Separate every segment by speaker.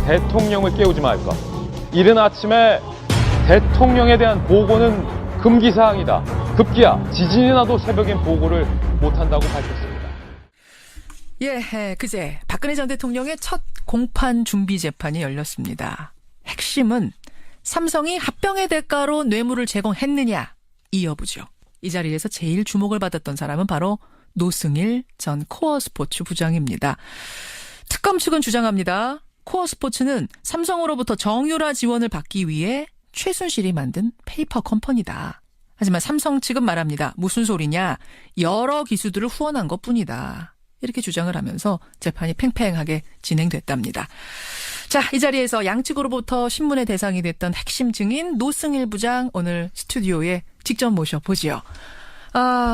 Speaker 1: 대통령을 깨우지 말까. 이른 아침에 대통령에 대한 보고는 금기사항이다. 급기야 지진이 나도 새벽엔 보고를 못한다고 밝혔습니다.
Speaker 2: 예, 그제 박근혜 전 대통령의 첫 공판 준비 재판이 열렸습니다. 핵심은 삼성이 합병의 대가로 뇌물을 제공했느냐 이 여부죠. 이 자리에서 제일 주목을 받았던 사람은 바로 노승일 전 코어스포츠 부장입니다. 특검 측은 주장합니다. 코어스포츠는 삼성으로부터 정유라 지원을 받기 위해 최순실이 만든 페이퍼 컴퍼니다. 하지만 삼성 측은 말합니다. 무슨 소리냐. 여러 기수들을 후원한 것뿐이다. 이렇게 주장을 하면서 재판이 팽팽하게 진행됐답니다. 자, 이 자리에서 양측으로부터 신문의 대상이 됐던 핵심 증인 노승일 부장 오늘 스튜디오에 직접 모셔보지요.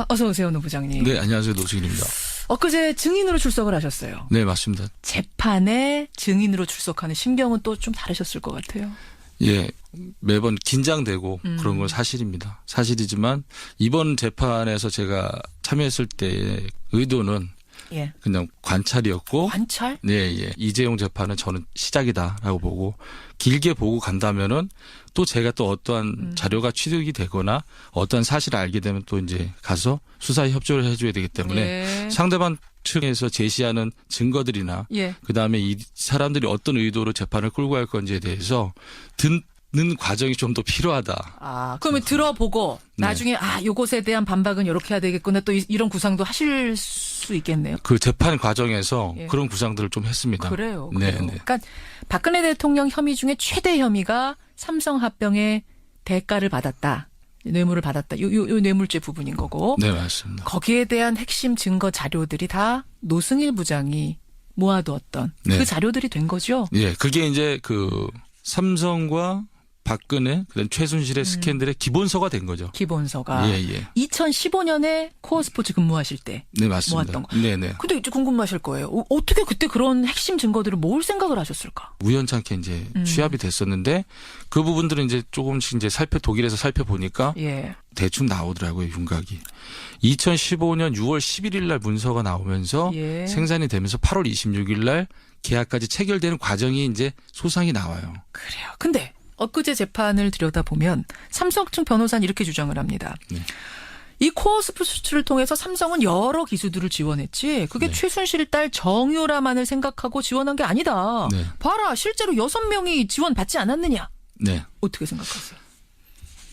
Speaker 2: 어서 오세요, 노 부장님.
Speaker 3: 네, 안녕하세요. 노승일입니다.
Speaker 2: 엊그제 증인으로 출석을 하셨어요.
Speaker 3: 네, 맞습니다.
Speaker 2: 재판에 증인으로 출석하는 심경은 또 좀 다르셨을 것 같아요.
Speaker 3: 예, 매번 긴장되고 그런 건 사실입니다. 사실이지만 이번 재판에서 제가 참여했을 때의 의도는
Speaker 2: 예.
Speaker 3: 그냥 관찰이었고,
Speaker 2: 관찰?
Speaker 3: 네, 예. 이재용 재판은 저는 시작이다라고 보고 길게 보고 간다면은 또 제가 또 어떠한 자료가 취득이 되거나 어떠한 사실을 알게 되면 또 이제 가서 수사에 협조를 해줘야 되기 때문에
Speaker 2: 예.
Speaker 3: 상대방 측에서 제시하는 증거들이나
Speaker 2: 예.
Speaker 3: 그다음에 이 사람들이 어떤 의도로 재판을 끌고 갈 건지에 대해서 듣는 과정이 좀 더 필요하다.
Speaker 2: 그러면 들어보고
Speaker 3: 네.
Speaker 2: 나중에 요것에 대한 반박은 이렇게 해야 되겠구나 또 이런 구상도 하실 수 있겠네요.
Speaker 3: 그 재판 과정에서
Speaker 2: 예.
Speaker 3: 그런 구상들을 좀 했습니다.
Speaker 2: 그래요.
Speaker 3: 네,
Speaker 2: 그래요.
Speaker 3: 네.
Speaker 2: 그러니까 박근혜 대통령 혐의 중에 최대 혐의가 삼성 합병의 대가를 받았다. 뇌물을 받았다. 요 뇌물죄 부분인 거고.
Speaker 3: 네, 맞습니다.
Speaker 2: 거기에 대한 핵심 증거 자료들이 다 노승일 부장이 모아두었던
Speaker 3: 네.
Speaker 2: 그 자료들이 된 거죠.
Speaker 3: 예, 그게 이제 그 삼성과 박근혜, 그다음 최순실의 스캔들의 기본서가 된 거죠.
Speaker 2: 기본서가.
Speaker 3: 예, 예.
Speaker 2: 2015년에 코어스포츠 근무하실 때
Speaker 3: 네, 맞습니다.
Speaker 2: 모았던 거.
Speaker 3: 네, 네.
Speaker 2: 근데 이제 궁금하실 거예요. 어떻게 그때 그런 핵심 증거들을 모을 생각을 하셨을까?
Speaker 3: 우연찮게 이제 취합이 됐었는데 그 부분들은 이제 조금씩 이제 독일에서 살펴보니까
Speaker 2: 예.
Speaker 3: 대충 나오더라고요, 윤곽이. 2015년 6월 11일 날 문서가 나오면서
Speaker 2: 예.
Speaker 3: 생산이 되면서 8월 26일 날 계약까지 체결되는 과정이 이제 소상이 나와요.
Speaker 2: 그래요. 근데 엊그제 재판을 들여다보면 삼성 측 변호사는 이렇게 주장을 합니다.
Speaker 3: 네.
Speaker 2: 이 코어스포츠를 통해서 삼성은 여러 기수들을 지원했지 그게
Speaker 3: 네.
Speaker 2: 최순실 딸 정유라만을 생각하고 지원한 게 아니다.
Speaker 3: 네.
Speaker 2: 봐라 실제로 6명이 지원받지 않았느냐.
Speaker 3: 네.
Speaker 2: 어떻게 생각하세요?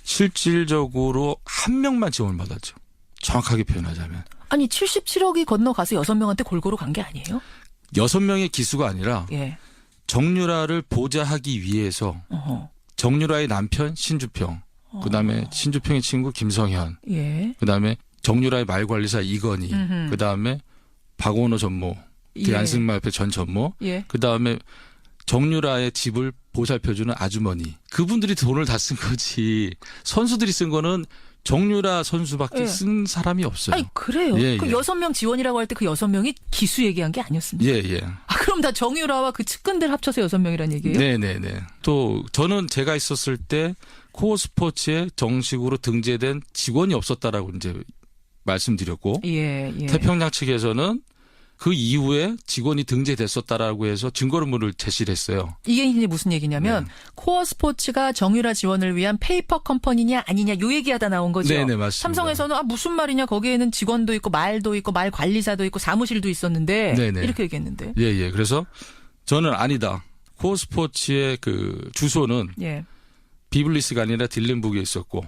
Speaker 3: 실질적으로 한 명만 지원을 받았죠. 정확하게 표현하자면.
Speaker 2: 아니 77억이 건너가서 6명한테 골고루 간 게 아니에요?
Speaker 3: 6명의 기수가 아니라
Speaker 2: 예.
Speaker 3: 정유라를 보좌하기 위해서
Speaker 2: 어허.
Speaker 3: 정유라의 남편 신주평, 그다음에 신주평의 친구 김성현,
Speaker 2: 예.
Speaker 3: 그다음에 정유라의 말관리사 이건희,
Speaker 2: 음흠.
Speaker 3: 그다음에 박원호 전무,
Speaker 2: 예.
Speaker 3: 안승마협회 전 전무,
Speaker 2: 예.
Speaker 3: 그다음에 정유라의 집을 보살펴주는 아주머니. 그분들이 돈을 다 쓴 거지. 선수들이 쓴 거는 정유라 선수밖에
Speaker 2: 예.
Speaker 3: 쓴 사람이 없어요.
Speaker 2: 아니 그래요.
Speaker 3: 예,
Speaker 2: 그
Speaker 3: 예.
Speaker 2: 6명 지원이라고 할 때 그 6명이 기수 얘기한 게 아니었습니까?
Speaker 3: 예, 예.
Speaker 2: 그럼 다 정유라와 그 측근들 합쳐서 6명이란 얘기예요?
Speaker 3: 네네네. 또 저는 제가 있었을 때 코어 스포츠에 정식으로 등재된 직원이 없었다라고 이제 말씀드렸고
Speaker 2: 예, 예.
Speaker 3: 태평양 측에서는 그 이후에 직원이 등재됐었다라고 해서 증거물을 제시를 했어요.
Speaker 2: 이게 이제 무슨 얘기냐면
Speaker 3: 네.
Speaker 2: 코어 스포츠가 정유라 지원을 위한 페이퍼 컴퍼니냐 아니냐 요 얘기하다 나온 거죠.
Speaker 3: 네네, 맞습니다.
Speaker 2: 삼성에서는 무슨 말이냐 거기에는 직원도 있고 말도 있고 말 관리사도 있고 사무실도 있었는데
Speaker 3: 네네.
Speaker 2: 이렇게 얘기했는데.
Speaker 3: 예예. 그래서 저는 아니다. 코어 스포츠의 그 주소는
Speaker 2: 예.
Speaker 3: 비블리스가 아니라 딜렌북에 있었고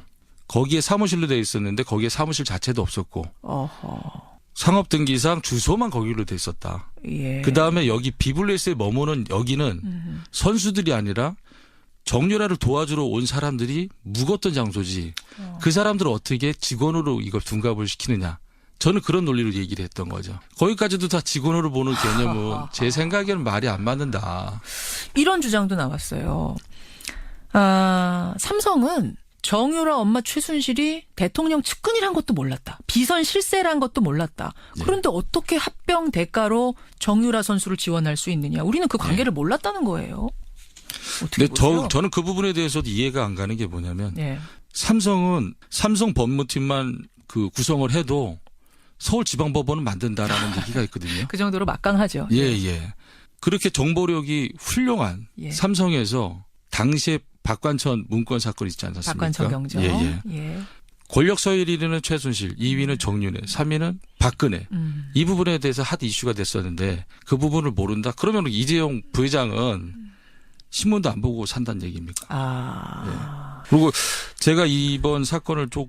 Speaker 3: 거기에 사무실로 돼 있었는데 거기에 사무실 자체도 없었고
Speaker 2: 어허.
Speaker 3: 상업등기상 주소만 거기로 돼 있었다.
Speaker 2: 예.
Speaker 3: 그다음에 여기 비블리스에 머무는 여기는 선수들이 아니라 정유라를 도와주러 온 사람들이 묵었던 장소지. 그 사람들을 어떻게 직원으로 이걸 둔갑을 시키느냐. 저는 그런 논리로 얘기를 했던 거죠. 거기까지도 다 직원으로 보는 개념은 제 생각에는 말이 안 맞는다.
Speaker 2: 이런 주장도 나왔어요. 삼성은 정유라 엄마 최순실이 대통령 측근이란 것도 몰랐다. 비선 실세란 것도 몰랐다. 그런데 어떻게 합병 대가로 정유라 선수를 지원할 수 있느냐. 우리는 그 관계를 몰랐다는 거예요. 어떻게
Speaker 3: 근데
Speaker 2: 보세요?
Speaker 3: 저는 그 부분에 대해서도 이해가 안 가는 게 뭐냐면
Speaker 2: 예.
Speaker 3: 삼성은 삼성 법무팀만 그 구성을 해도 서울지방법원은 만든다라는 얘기가 있거든요.
Speaker 2: 그 정도로 막강하죠.
Speaker 3: 예, 예. 그렇게 정보력이 훌륭한
Speaker 2: 예.
Speaker 3: 삼성에서 당시에 박관천 문건 사건 있지 않았습니까?
Speaker 2: 박관천 경정.
Speaker 3: 예.
Speaker 2: 예.
Speaker 3: 권력 서열 1위는 최순실, 2위는 정윤회, 3위는 박근혜. 이 부분에 대해서 핫 이슈가 됐었는데 그 부분을 모른다? 그러면 이재용 부회장은 신문도 안 보고 산다는 얘기입니까?
Speaker 2: 아.
Speaker 3: 그리고 제가 이번 사건을 좀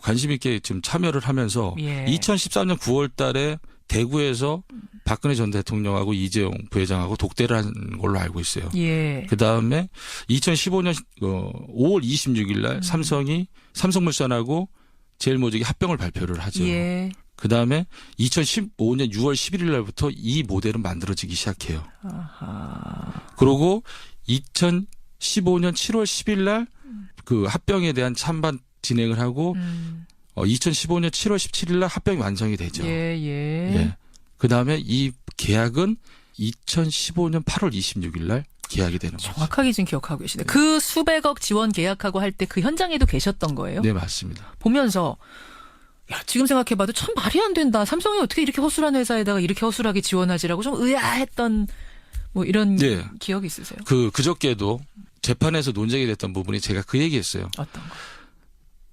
Speaker 3: 관심 있게 지금 참여를 하면서
Speaker 2: 예.
Speaker 3: 2014년 9월 달에 대구에서 박근혜 전 대통령하고 이재용 부회장하고 독대를 한 걸로 알고 있어요.
Speaker 2: 예.
Speaker 3: 그다음에 2015년 5월 26일 날 삼성이 삼성물산하고 제일모직이 합병을 발표를 하죠.
Speaker 2: 예.
Speaker 3: 그다음에 2015년 6월 11일 날부터 이 모델은 만들어지기 시작해요.
Speaker 2: 아하.
Speaker 3: 그리고 2015년 7월 10일 날 그 합병에 대한 찬반 진행을 하고 2015년 7월 17일 날 합병이 완성이 되죠.
Speaker 2: 예.
Speaker 3: 예. 그다음에 이 계약은 2015년 8월 26일 날 계약이 되는 거죠.
Speaker 2: 정확하게 지금 기억하고 계시네. 그 수백억 지원 계약하고 할 때 그 현장에도 계셨던 거예요?
Speaker 3: 네, 맞습니다.
Speaker 2: 보면서 야, 지금 생각해봐도 참 말이 안 된다. 삼성이 어떻게 이렇게 허술한 회사에다가 이렇게 허술하게 지원하지라고 좀 의아했던 뭐 이런
Speaker 3: 네.
Speaker 2: 기억이 있으세요?
Speaker 3: 그저께도 재판에서 논쟁이 됐던 부분이 제가 그 얘기했어요.
Speaker 2: 어떤 거?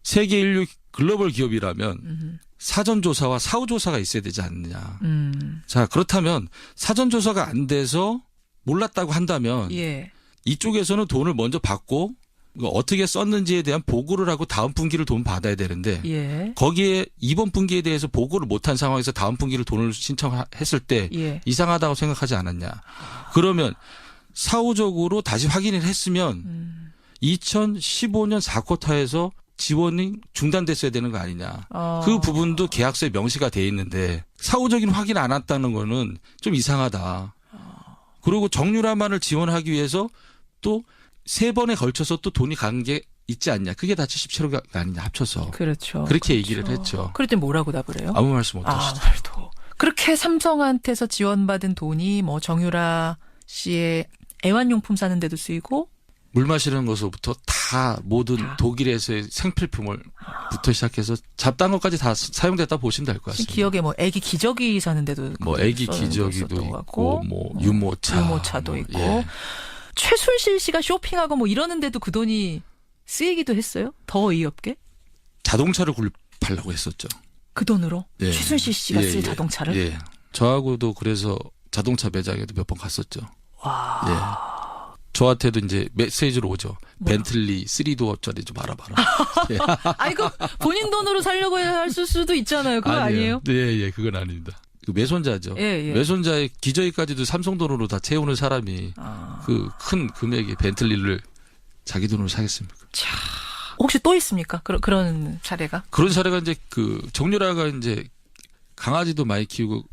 Speaker 3: 세계 인류 글로벌 기업이라면 사전조사와 사후조사가 있어야 되지 않느냐. 자, 그렇다면 사전조사가 안 돼서 몰랐다고 한다면
Speaker 2: 예.
Speaker 3: 이쪽에서는 돈을 먼저 받고 어떻게 썼는지에 대한 보고를 하고 다음 분기를 돈 받아야 되는데
Speaker 2: 예.
Speaker 3: 거기에 이번 분기에 대해서 보고를 못한 상황에서 다음 분기를 돈을 신청했을 때
Speaker 2: 예.
Speaker 3: 이상하다고 생각하지 않았냐. 그러면 사후적으로 다시 확인을 했으면 2015년 4쿼터에서 지원이 중단됐어야 되는 거 아니냐. 그 부분도 계약서에 명시가 돼 있는데 사후적인 확인 안 했다는 거는 좀 이상하다. 그리고 정유라만을 지원하기 위해서 또 3번에 걸쳐서 또 돈이 간 게 있지 않냐. 그게 다 77억 아니냐 합쳐서.
Speaker 2: 그렇죠.
Speaker 3: 그렇게
Speaker 2: 그렇죠.
Speaker 3: 얘기를 했죠.
Speaker 2: 그럴 때 뭐라고 답을 해요?
Speaker 3: 아무 말씀 못 하시죠.
Speaker 2: 말도. 그렇게 삼성한테서 지원받은 돈이 뭐 정유라 씨의 애완용품 사는 데도 쓰이고
Speaker 3: 물 마시는 것부터 다 모든
Speaker 2: 다.
Speaker 3: 독일에서의 생필품을 부터 시작해서 잡다한 것까지 다 사용됐다 보시면 될 것 같습니다.
Speaker 2: 기억에 뭐 애기 기저귀 사는 데도
Speaker 3: 뭐 애기
Speaker 2: 써는 데
Speaker 3: 기저귀도
Speaker 2: 있었던 것
Speaker 3: 있고
Speaker 2: 같고,
Speaker 3: 뭐 유모차도
Speaker 2: 있고
Speaker 3: 예.
Speaker 2: 최순실 씨가 쇼핑하고 뭐 이러는데도 그 돈이 쓰이기도 했어요? 더 어이없게?
Speaker 3: 자동차를 구입하려고 했었죠.
Speaker 2: 그 돈으로
Speaker 3: 예.
Speaker 2: 최순실 씨가
Speaker 3: 예,
Speaker 2: 쓸
Speaker 3: 예.
Speaker 2: 자동차를?
Speaker 3: 예. 저하고도 그래서 자동차 매장에도 몇 번 갔었죠.
Speaker 2: 와.
Speaker 3: 예. 저한테도 이제 메시지로 오죠.
Speaker 2: 뭐야?
Speaker 3: 벤틀리 3도어짜리 좀 알아봐라. 예.
Speaker 2: 아 이거 본인 돈으로 살려고 할 수도 있잖아요. 그거 아니에요?
Speaker 3: 네, 그건 아닙니다. 그 외손자죠.
Speaker 2: 예.
Speaker 3: 외손자의 기저귀까지도 삼성 돈으로 다 채우는 사람이 그 큰 금액의 벤틀리를 자기 돈으로 사겠습니까?
Speaker 2: 자, 혹시 또 있습니까? 그런 사례가?
Speaker 3: 그런 사례가 이제 그 정유라가 이제 강아지도 많이 키우고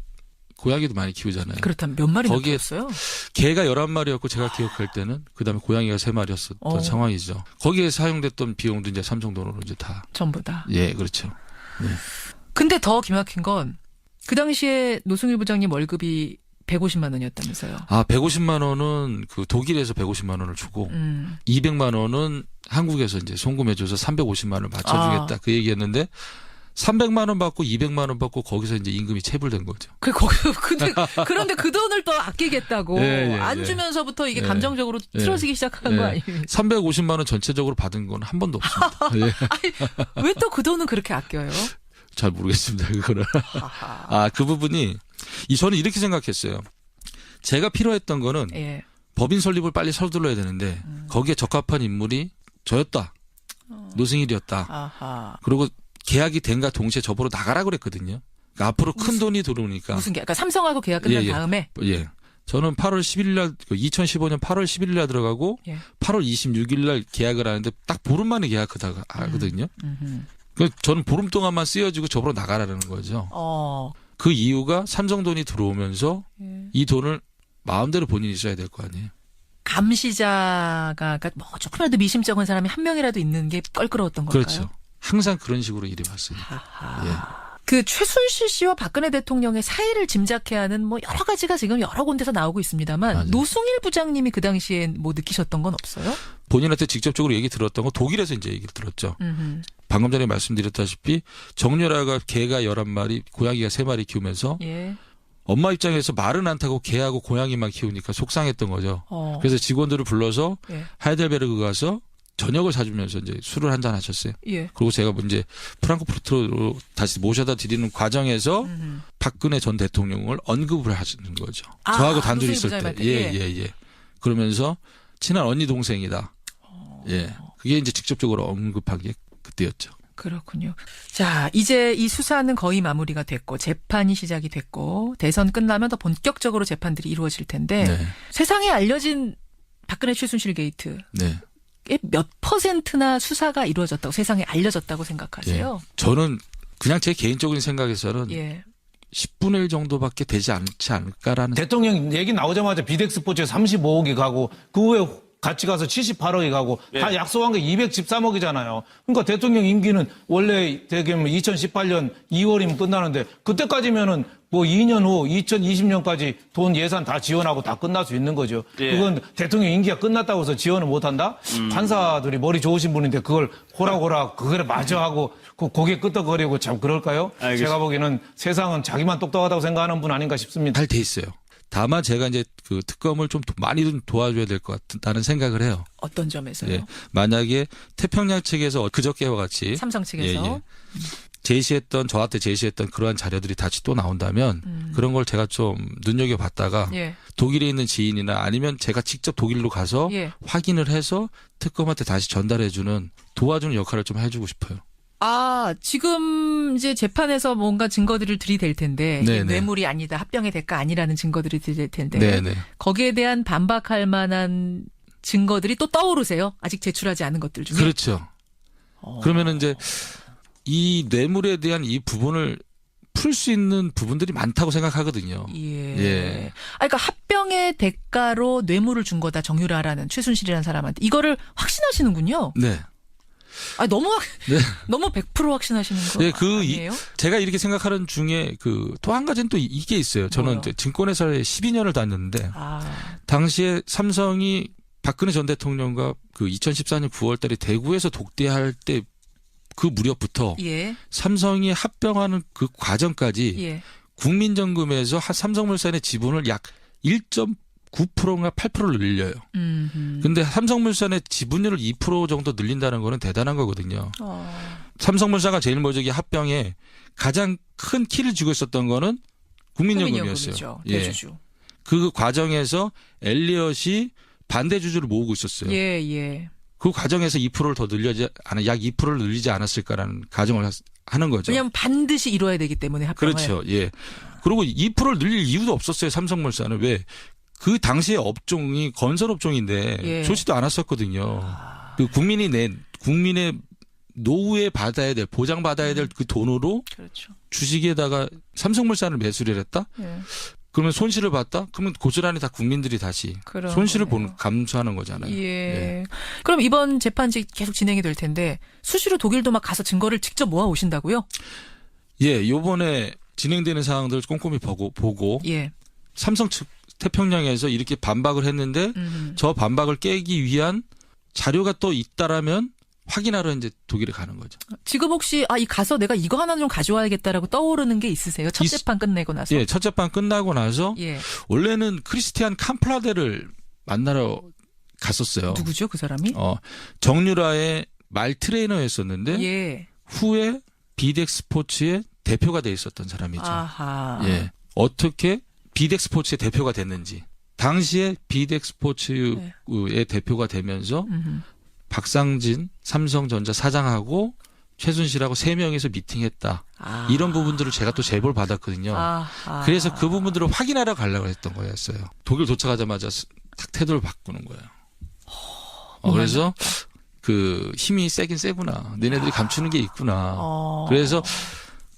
Speaker 3: 고양이도 많이 키우잖아요.
Speaker 2: 그렇다면 몇 마리나
Speaker 3: 거기에
Speaker 2: 키웠어요?
Speaker 3: 개가 11마리였고 제가 기억할 때는 그다음에 고양이가 3마리였었던 상황이죠. 거기에 사용됐던 비용도 이제 삼성 돈으로 이제 다
Speaker 2: 전부 다.
Speaker 3: 예, 그렇죠. 네.
Speaker 2: 근데 더 기막힌 건 그 당시에 노승일 부장님 월급이 150만 원이었다면서요.
Speaker 3: 150만 원은 그 독일에서 150만 원을 주고 200만 원은 한국에서 이제 송금해줘서 350만 원을 맞춰주겠다 그 얘기였는데 300만 원 받고 200만 원 받고 거기서 이제 임금이 체불된 거죠.
Speaker 2: 그런데 그 돈을 또 아끼겠다고 안 주면서부터 이게 감정적으로 틀어지기 시작한 거 아니에요?
Speaker 3: 350만 원 전체적으로 받은 건 한 번도 없습니다. 예.
Speaker 2: 왜 또 그 돈은 그렇게 아껴요?
Speaker 3: 잘 모르겠습니다. 그거는. 그 부분이 저는 이렇게 생각했어요. 제가 필요했던 거는
Speaker 2: 예.
Speaker 3: 법인 설립을 빨리 서둘러야 되는데 거기에 적합한 인물이 저였다. 노승일이었다.
Speaker 2: 아하.
Speaker 3: 그리고 계약이 된가 동시에 저보러 나가라 그랬거든요. 그러니까 앞으로 큰 돈이 들어오니까.
Speaker 2: 무슨 계약? 그러니까 삼성하고 계약 끝난 다음에?
Speaker 3: 예. 저는 8월 11일 날, 2015년 8월 11일 날 들어가고 8월 26일 날 계약을 하는데 딱 보름 만에 계약하거든요. 저는 보름 동안만 쓰여지고 저보러 나가라는 거죠. 그 이유가 삼성 돈이 들어오면서 이 돈을 마음대로 본인이 써야 될 거 아니에요.
Speaker 2: 감시자가 그러니까 뭐 조금이라도 미심쩍은 사람이 한 명이라도 있는 게 껄끄러웠던 걸까요?
Speaker 3: 그렇죠. 항상 그런 식으로 일이 왔으니까. 예.
Speaker 2: 그 최순실 씨와 박근혜 대통령의 사이를 짐작해야 하는 뭐 여러 가지가 지금 여러 군데서 나오고 있습니다만
Speaker 3: 맞아요.
Speaker 2: 노승일 부장님이 그 당시에 뭐 느끼셨던 건 없어요?
Speaker 3: 본인한테 직접적으로 얘기 들었던 건 독일에서 이제 얘기를 들었죠. 방금 전에 말씀드렸다시피 정유라가 개가 11마리, 고양이가 3마리 키우면서 엄마 입장에서 말은 안 타고 개하고 고양이만 키우니까 속상했던 거죠. 그래서 직원들을 불러서
Speaker 2: 예.
Speaker 3: 하이델베르그 가서 저녁을 사주면서 이제 술을 한잔 하셨어요.
Speaker 2: 예.
Speaker 3: 그리고 제가 이제 프랑크푸르트로 다시 모셔다 드리는 과정에서 박근혜 전 대통령을 언급을 하시는 거죠. 저하고 단둘이 있을 때. 예. 그러면서 친한 언니 동생이다. 예. 그게 이제 직접적으로 언급한 게 그때였죠.
Speaker 2: 그렇군요. 자, 이제 이 수사는 거의 마무리가 됐고 재판이 시작이 됐고 대선 끝나면 더 본격적으로 재판들이 이루어질 텐데
Speaker 3: 네.
Speaker 2: 세상에 알려진 박근혜 최순실 게이트
Speaker 3: 네.
Speaker 2: 몇 %나 수사가 이루어졌다고 세상에 알려졌다고 생각하세요?
Speaker 3: 예. 저는 그냥 제 개인적인 생각에서는
Speaker 2: 예.
Speaker 3: 10분의 1 정도밖에 되지 않지 않을까라는.
Speaker 4: 대통령 얘기 나오자마자 비덱스포츠에 35억이 가고 그 후에 같이 가서 78억이 가고 다 약속한 게 213억이잖아요. 그러니까 대통령 임기는 원래 대개면 2018년 2월이면 끝나는데 그때까지면은 뭐 2년 후 2020년까지 돈 예산 다 지원하고 다 끝날 수 있는 거죠. 그건 대통령 임기가 끝났다고 해서 지원을 못한다? 판사들이 머리 좋으신 분인데 그걸 호락호락 그거를 마저 하고 그 고개 끄덕거리고 참 그럴까요? 제가 보기에는 세상은 자기만 똑똑하다고 생각하는 분 아닌가 싶습니다.
Speaker 3: 잘 돼 있어요. 다만 제가 이제 그 특검을 좀 많이 좀 도와줘야 될 것 같다는 생각을 해요.
Speaker 2: 어떤 점에서요?
Speaker 3: 예. 만약에 태평양 측에서 그저께와 같이
Speaker 2: 삼성 측에서
Speaker 3: 저한테 제시했던 그러한 자료들이 다시 또 나온다면 그런 걸 제가 좀 눈여겨봤다가
Speaker 2: 예.
Speaker 3: 독일에 있는 지인이나 아니면 제가 직접 독일로 가서
Speaker 2: 예.
Speaker 3: 확인을 해서 특검한테 다시 전달해주는 도와주는 역할을 좀 해주고 싶어요.
Speaker 2: 아, 지금 이제 재판에서 뭔가 증거들을 들이댈 텐데 이게
Speaker 3: 네네.
Speaker 2: 뇌물이 아니다, 합병의 대가 아니라는 증거들이 들이댈 텐데
Speaker 3: 네네.
Speaker 2: 거기에 대한 반박할 만한 증거들이 또 떠오르세요? 아직 제출하지 않은 것들 중에.
Speaker 3: 그렇죠. 그러면은 이제 이 뇌물에 대한 이 부분을 풀 수 있는 부분들이 많다고 생각하거든요.
Speaker 2: 예.
Speaker 3: 예.
Speaker 2: 그러니까 합병의 대가로 뇌물을 준 거다 정유라라는 최순실이라는 사람한테 이거를 확신하시는군요.
Speaker 3: 네.
Speaker 2: 아 너무
Speaker 3: 네.
Speaker 2: 너무 100% 확신하시는 거
Speaker 3: 네,
Speaker 2: 아니에요?
Speaker 3: 제가 이렇게 생각하는 중에 또 한 가지는 또 이게 있어요. 저는
Speaker 2: 뭐요?
Speaker 3: 이제 증권회사에 12년을 다녔는데
Speaker 2: 아,
Speaker 3: 당시에 삼성이 박근혜 전 대통령과 그 2014년 9월달에 대구에서 독대할 때 그 무렵부터
Speaker 2: 예,
Speaker 3: 삼성이 합병하는 그 과정까지
Speaker 2: 예.
Speaker 3: 국민정금에서 삼성물산의 지분을 약 1.9%인가 8%를 늘려요. 근데 삼성물산의 지분율을 2% 정도 늘린다는 거는 대단한 거거든요. 삼성물산과 제일모직이 합병에 가장 큰 키를 쥐고 있었던 거는 국민연금이었어요.
Speaker 2: 국민연금이죠.
Speaker 3: 예.
Speaker 2: 대주주.
Speaker 3: 그 과정에서 엘리엇이 반대 주주를 모으고 있었어요.
Speaker 2: 예, 예.
Speaker 3: 그 과정에서 2%를 더 늘리지 않아 약 2%를 늘리지 않았을까라는 가정을 하는 거죠.
Speaker 2: 왜냐하면 반드시 이뤄야 되기 때문에 합병을.
Speaker 3: 그렇죠. 예. 그리고 2%를 늘릴 이유도 없었어요. 삼성물산은 왜? 그 당시에 업종이 건설업종인데
Speaker 2: 예.
Speaker 3: 좋지도 않았었거든요. 그 국민의 노후에 받아야 될 보장받아야 될 그 돈으로
Speaker 2: 그렇죠.
Speaker 3: 주식에다가 삼성물산을 매수를 했다?
Speaker 2: 예.
Speaker 3: 그러면 손실을 봤다? 그러면 고스란히 다 국민들이 다시
Speaker 2: 그런
Speaker 3: 손실을
Speaker 2: 거네요.
Speaker 3: 감수하는 거잖아요.
Speaker 2: 예. 그럼 이번 재판이 계속 진행이 될 텐데 수시로 독일도 막 가서 증거를 직접 모아 오신다고요?
Speaker 3: 예, 요번에 진행되는 사항들 꼼꼼히 보고
Speaker 2: 예.
Speaker 3: 삼성 측 태평양에서 이렇게 반박을 했는데 저 반박을 깨기 위한 자료가 또 있다라면 확인하러 이제 독일에 가는 거죠.
Speaker 2: 지금 혹시 이 가서 내가 이거 하나 좀 가져와야겠다라고 떠오르는 게 있으세요? 첫 재판 끝내고 나서.
Speaker 3: 예, 첫 재판 끝나고 나서
Speaker 2: 예.
Speaker 3: 원래는 크리스티안 캄플라데를 만나러 갔었어요.
Speaker 2: 누구죠, 그 사람이?
Speaker 3: 정유라의 말 트레이너였었는데
Speaker 2: 예.
Speaker 3: 후에 비덱 스포츠의 대표가 돼 있었던 사람이죠.
Speaker 2: 아하.
Speaker 3: 예. 어떻게 비덱 스포츠의 대표가 됐는지. 당시에 비덱 스포츠의 대표가 되면서 박상진 삼성전자 사장하고 최순실하고 3명이서 미팅했다. 이런 부분들을 제가 또 제보를 받았거든요. 그래서 그 부분들을 확인하러 가려고 했던 거였어요. 독일 도착하자마자 탁 태도를 바꾸는 거예요. 그래서 그 힘이 세긴 세구나. 너네들이 감추는 게 있구나. 그래서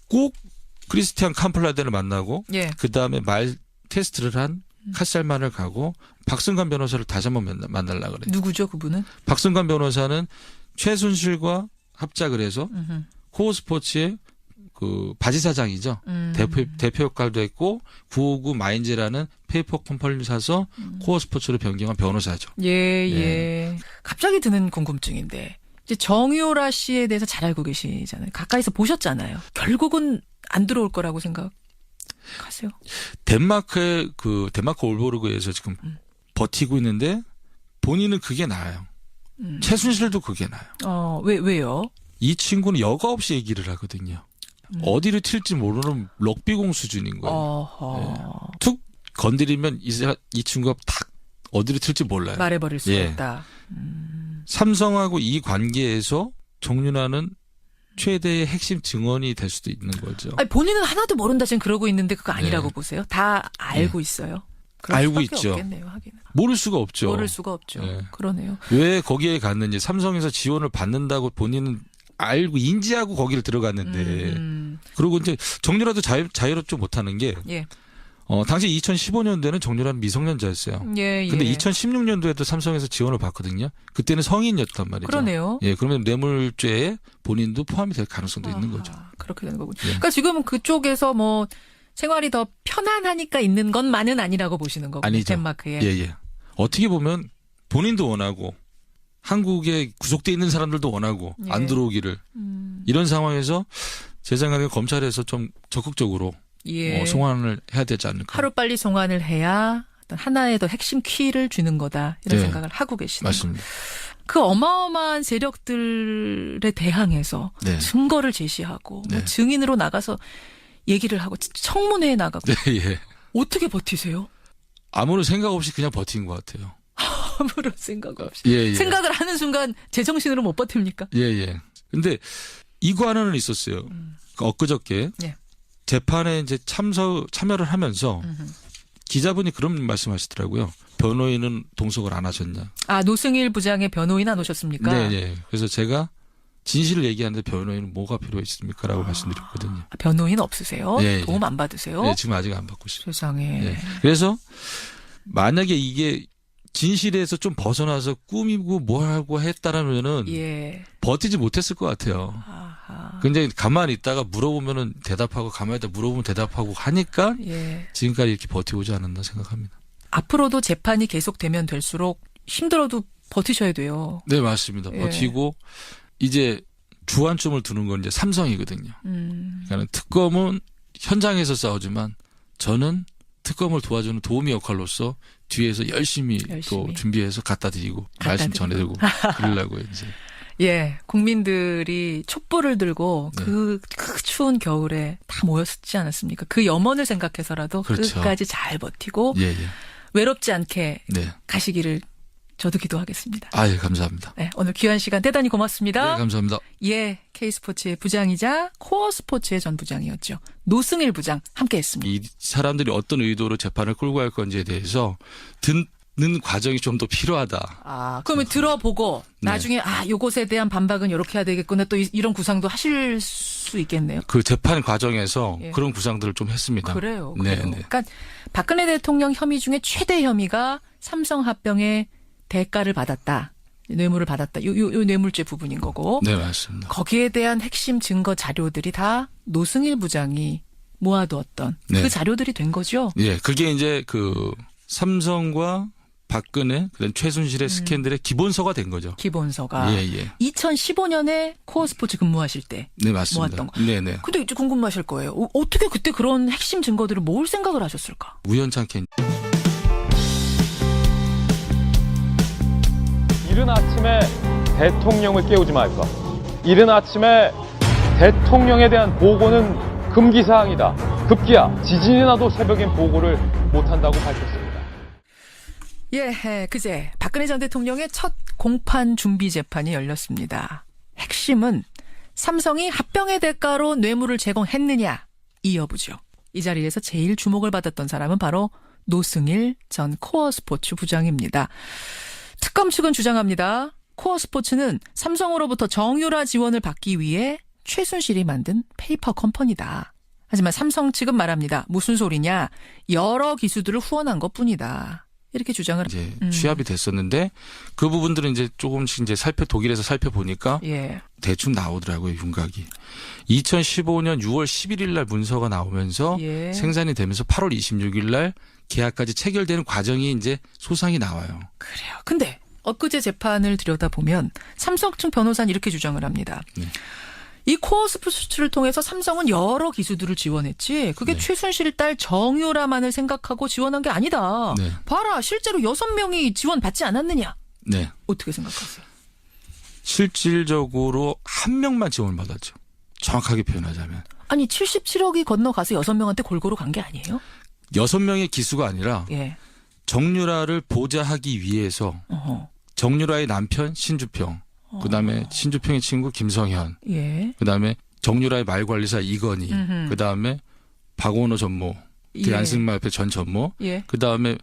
Speaker 3: 꼭 크리스티안 캄플라데를 만나고
Speaker 2: 예.
Speaker 3: 그다음에 말 테스트를 한 카셀만을 가고 박승관 변호사를 다시 한번 만나려고 그래요.
Speaker 2: 누구죠, 그분은?
Speaker 3: 박승관 변호사는 최순실과 합작을 해서 코어스포츠의 그 바지 사장이죠. 대표 역할도 했고 959 마인즈라는 페이퍼 컴퍼니를 사서 코어스포츠로 변경한 변호사죠.
Speaker 2: 예. 갑자기 드는 궁금증인데 이제 정유라 씨에 대해서 잘 알고 계시잖아요. 가까이서 보셨잖아요. 결국은 안 들어올 거라고 생각. 가세요.
Speaker 3: 덴마크의 덴마크 올보르그에서 지금 버티고 있는데 본인은 그게 나아요. 최순실도 그게 나아요.
Speaker 2: 왜요?
Speaker 3: 이 친구는 여과 없이 얘기를 하거든요. 어디를 튈지 모르는 럭비공 수준인 거예요.
Speaker 2: 어허.
Speaker 3: 툭 건드리면 이 친구가 탁 어디를 튈지 몰라요.
Speaker 2: 말해버릴 수가
Speaker 3: 예.
Speaker 2: 있다.
Speaker 3: 삼성하고 이 관계에서 정윤아는 최대의 핵심 증언이 될 수도 있는 거죠.
Speaker 2: 아니, 본인은 하나도 모른다 지금 그러고 있는데 그거 아니라고
Speaker 3: 네.
Speaker 2: 보세요? 다 알고 있어요. 그럴
Speaker 3: 알고
Speaker 2: 수밖에
Speaker 3: 있죠.
Speaker 2: 없겠네요, 하기는.
Speaker 3: 모를 수가 없죠.
Speaker 2: 모를 수가 없죠.
Speaker 3: 네.
Speaker 2: 그러네요.
Speaker 3: 왜 거기에 갔는지 삼성에서 지원을 받는다고 본인은 알고 인지하고 거기를 들어갔는데 그리고 이제 정유라도 자유롭지 못하는 게
Speaker 2: 예.
Speaker 3: 당시 2015년도에는 정유라는 미성년자였어요.
Speaker 2: 예, 예.
Speaker 3: 근데 2016년도에도 삼성에서 지원을 받거든요. 그때는 성인이었단 말이죠.
Speaker 2: 그러네요.
Speaker 3: 예, 그러면 뇌물죄에 본인도 포함이 될 가능성도 있는 거죠.
Speaker 2: 그렇게 되는 거군요.
Speaker 3: 예.
Speaker 2: 그러니까 지금 그쪽에서 뭐 생활이 더 편안하니까 있는 것만은 아니라고 보시는 거군요.
Speaker 3: 아니죠.
Speaker 2: 덴마크에.
Speaker 3: 예. 어떻게 보면 본인도 원하고 한국에 구속돼 있는 사람들도 원하고
Speaker 2: 예.
Speaker 3: 안 들어오기를 이런 상황에서 제 생각에 검찰에서 좀 적극적으로
Speaker 2: 예.
Speaker 3: 송환을 해야 되지 않을까.
Speaker 2: 하루빨리 송환을 해야 어떤 하나의 더 핵심 키를 주는 거다. 이런
Speaker 3: 네.
Speaker 2: 생각을 하고 계시네요.
Speaker 3: 맞습니다.
Speaker 2: 그 어마어마한 세력들에 대항해서
Speaker 3: 네.
Speaker 2: 증거를 제시하고 뭐
Speaker 3: 네.
Speaker 2: 증인으로 나가서 얘기를 하고 청문회에 나가고
Speaker 3: 네, 예.
Speaker 2: 어떻게 버티세요?
Speaker 3: 아무런 생각 없이 그냥 버틴 것 같아요.
Speaker 2: 아무런 생각 없이.
Speaker 3: 예.
Speaker 2: 생각을 하는 순간 제정신으로 못 버팁니까?
Speaker 3: 예. 근데 이거 하나는 있었어요. 엊그저께
Speaker 2: 예.
Speaker 3: 재판에 이제 참여를 하면서 기자분이 그런 말씀하시더라고요. 변호인은 동석을 안 하셨냐.
Speaker 2: 노승일 부장의 변호인 안 오셨습니까?
Speaker 3: 네. 그래서 제가 진실을 얘기하는데 변호인은 뭐가 필요했습니까? 라고 말씀드렸거든요.
Speaker 2: 변호인 없으세요?
Speaker 3: 예, 예.
Speaker 2: 도움 안 받으세요?
Speaker 3: 네, 지금 아직 안 받고 있어요.
Speaker 2: 세상에.
Speaker 3: 네. 그래서 만약에 이게 진실에서 좀 벗어나서 꾸미고 뭐 하고 했다라면은
Speaker 2: 예.
Speaker 3: 버티지 못했을 것 같아요.
Speaker 2: 아하.
Speaker 3: 근데 가만히 있다가 물어보면은 대답하고 가만히 있다 물어보면 대답하고 하니까
Speaker 2: 예.
Speaker 3: 지금까지 이렇게 버티고지 않았나 생각합니다.
Speaker 2: 앞으로도 재판이 계속되면 될수록 힘들어도 버티셔야 돼요.
Speaker 3: 네, 맞습니다.
Speaker 2: 예.
Speaker 3: 버티고 이제 주안점을 두는 건 이제 삼성이거든요. 그러니까 특검은 현장에서 싸우지만 저는 특검을 도와주는 도우미 역할로서 뒤에서 열심히 또 준비해서 갖다 드리고 말씀 전해드리고 그러려고요, 이제.
Speaker 2: 예, 국민들이 촛불을 들고
Speaker 3: 네.
Speaker 2: 그 추운 겨울에 다 모였지 않았습니까? 그 염원을 생각해서라도
Speaker 3: 그렇죠.
Speaker 2: 끝까지 잘 버티고
Speaker 3: 예.
Speaker 2: 외롭지 않게
Speaker 3: 네.
Speaker 2: 가시기를 저도 기도하겠습니다.
Speaker 3: 예, 감사합니다.
Speaker 2: 네, 오늘 귀한 시간 대단히 고맙습니다.
Speaker 3: 네, 감사합니다.
Speaker 2: 예, K스포츠의 부장이자 코어스포츠의 전 부장이었죠. 노승일 부장 함께했습니다.
Speaker 3: 이 사람들이 어떤 의도로 재판을 끌고 갈 건지에 대해서 듣는 과정이 좀 더 필요하다.
Speaker 2: 그러면 들어보고
Speaker 3: 네.
Speaker 2: 나중에 요것에 대한 반박은 이렇게 해야 되겠구나 또 이런 구상도 하실 수 있겠네요.
Speaker 3: 그 재판 과정에서
Speaker 2: 예.
Speaker 3: 그런 구상들을 좀 했습니다.
Speaker 2: 그래요.
Speaker 3: 네.
Speaker 2: 그러니까 박근혜 대통령 혐의 중에 최대 혐의가 삼성 합병의 대가를 받았다. 뇌물을 받았다. 요 뇌물죄 부분인 거고.
Speaker 3: 네, 맞습니다.
Speaker 2: 거기에 대한 핵심 증거 자료들이 다 노승일 부장이 모아두었던
Speaker 3: 네.
Speaker 2: 그 자료들이 된 거죠.
Speaker 3: 예, 그게 이제 그 삼성과 박근혜, 그다음 최순실의 스캔들의 기본서가 된 거죠.
Speaker 2: 기본서가.
Speaker 3: 예.
Speaker 2: 2015년에 코어스포츠 근무하실 때.
Speaker 3: 네, 맞습니다.
Speaker 2: 모았던 거.
Speaker 3: 네.
Speaker 2: 근데 이제 궁금하실 거예요. 어떻게 그때 그런 핵심 증거들을 모을 생각을 하셨을까?
Speaker 3: 우연찮게
Speaker 1: 이른 아침에 대통령을 깨우지 말까. 이른 아침에 대통령에 대한 보고는 금기사항이다. 급기야 지진이 나도 새벽엔 보고를 못한다고 밝혔습니다.
Speaker 2: 예, 그제 박근혜 전 대통령의 첫 공판 준비 재판이 열렸습니다. 핵심은 삼성이 합병의 대가로 뇌물을 제공했느냐 이 여부죠. 이 자리에서 제일 주목을 받았던 사람은 바로 노승일 전 코어스포츠 부장입니다. 특검 측은 주장합니다. 코어스포츠는 삼성으로부터 정유라 지원을 받기 위해 최순실이 만든 페이퍼 컴퍼니다. 하지만 삼성 측은 말합니다. 무슨 소리냐? 여러 기수들을 후원한 것뿐이다. 이렇게 주장을.
Speaker 3: 이제 취합이 됐었는데 그 부분들은 이제 조금씩 이제 독일에서 살펴보니까
Speaker 2: 예.
Speaker 3: 대충 나오더라고요, 윤곽이. 2015년 6월 11일 날 문서가 나오면서
Speaker 2: 예.
Speaker 3: 생산이 되면서 8월 26일 날 계약까지 체결되는 과정이 이제 소상히 나와요.
Speaker 2: 그래요. 근데 엊그제 재판을 들여다보면 삼성 측 변호사는 이렇게 주장을 합니다.
Speaker 3: 네.
Speaker 2: 이 코어 스포츠를 통해서 삼성은 여러 기수들을 지원했지. 그게
Speaker 3: 네.
Speaker 2: 최순실 딸 정유라만을 생각하고 지원한 게 아니다.
Speaker 3: 네.
Speaker 2: 봐라, 실제로 6명이 지원받지 않았느냐.
Speaker 3: 네.
Speaker 2: 어떻게 생각하세요?
Speaker 3: 실질적으로 한 명만 지원을 받았죠. 정확하게 표현하자면.
Speaker 2: 아니 77억이 건너가서 6명한테 골고루 간 게 아니에요?
Speaker 3: 6명의 기수가 아니라
Speaker 2: 예.
Speaker 3: 정유라를 보좌하기 위해서
Speaker 2: 어허.
Speaker 3: 정유라의 남편 신주평, 그다음에 신주평의 친구 김성현,
Speaker 2: 예.
Speaker 3: 그다음에 정유라의 말관리사 이건희,
Speaker 2: 음흠.
Speaker 3: 그다음에 박원호 전무, 그
Speaker 2: 예.
Speaker 3: 안승마협회 전 전무,
Speaker 2: 예.
Speaker 3: 그다음에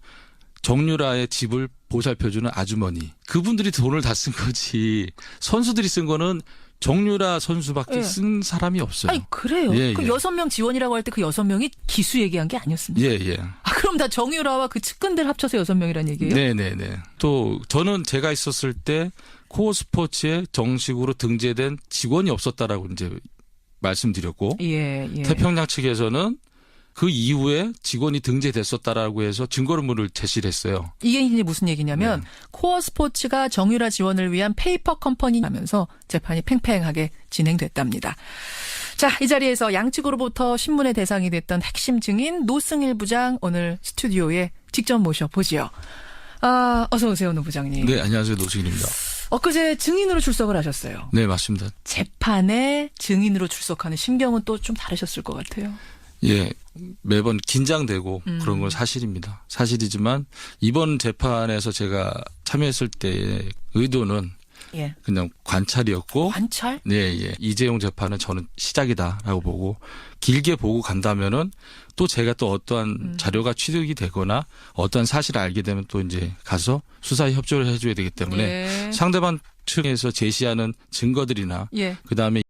Speaker 3: 정유라의 집을 보살펴주는 아주머니. 그분들이 돈을 다 쓴 거지. 선수들이 쓴 거는 정유라 선수밖에
Speaker 2: 예.
Speaker 3: 쓴 사람이 없어요.
Speaker 2: 아니 그래요.
Speaker 3: 예,
Speaker 2: 그
Speaker 3: 예.
Speaker 2: 6명 지원이라고 할 때 그 6명이 기수 얘기한 게 아니었습니까?
Speaker 3: 예, 예.
Speaker 2: 아 그럼 다 정유라와 그 측근들 합쳐서 6명이란 얘기예요?
Speaker 3: 네네네. 또 저는 제가 있었을 때 코어 스포츠에 정식으로 등재된 직원이 없었다라고 이제 말씀드렸고
Speaker 2: 예, 예.
Speaker 3: 태평양 측에서는 그 이후에 직원이 등재됐었다라고 해서 증거물을 제시를 했어요.
Speaker 2: 이게 이제 무슨 얘기냐면
Speaker 3: 네.
Speaker 2: 코어 스포츠가 정유라 지원을 위한 페이퍼 컴퍼니라면서 재판이 팽팽하게 진행됐답니다. 자, 이 자리에서 양측으로부터 신문의 대상이 됐던 핵심 증인 노승일 부장 오늘 스튜디오에 직접 모셔보지요. 아, 어서 오세요, 노 부장님.
Speaker 3: 네, 안녕하세요. 노승일입니다.
Speaker 2: 엊그제 증인으로 출석을 하셨어요.
Speaker 3: 네, 맞습니다.
Speaker 2: 재판에 증인으로 출석하는 심경은 또 좀 다르셨을 것 같아요.
Speaker 3: 예, 매번 긴장되고 그런 건 사실입니다. 사실이지만 이번 재판에서 제가 참여했을 때의 의도는
Speaker 2: 예.
Speaker 3: 그냥 관찰이었고
Speaker 2: 관찰?
Speaker 3: 네, 예. 이재용 재판은 저는 시작이다라고 보고 길게 보고 간다면은 또 제가 또 어떠한 자료가 취득이 되거나 어떠한 사실을 알게 되면 또 이제 가서 수사에 협조를 해줘야 되기 때문에
Speaker 2: 예.
Speaker 3: 상대방 측에서 제시하는 증거들이나
Speaker 2: 예.
Speaker 3: 그 다음에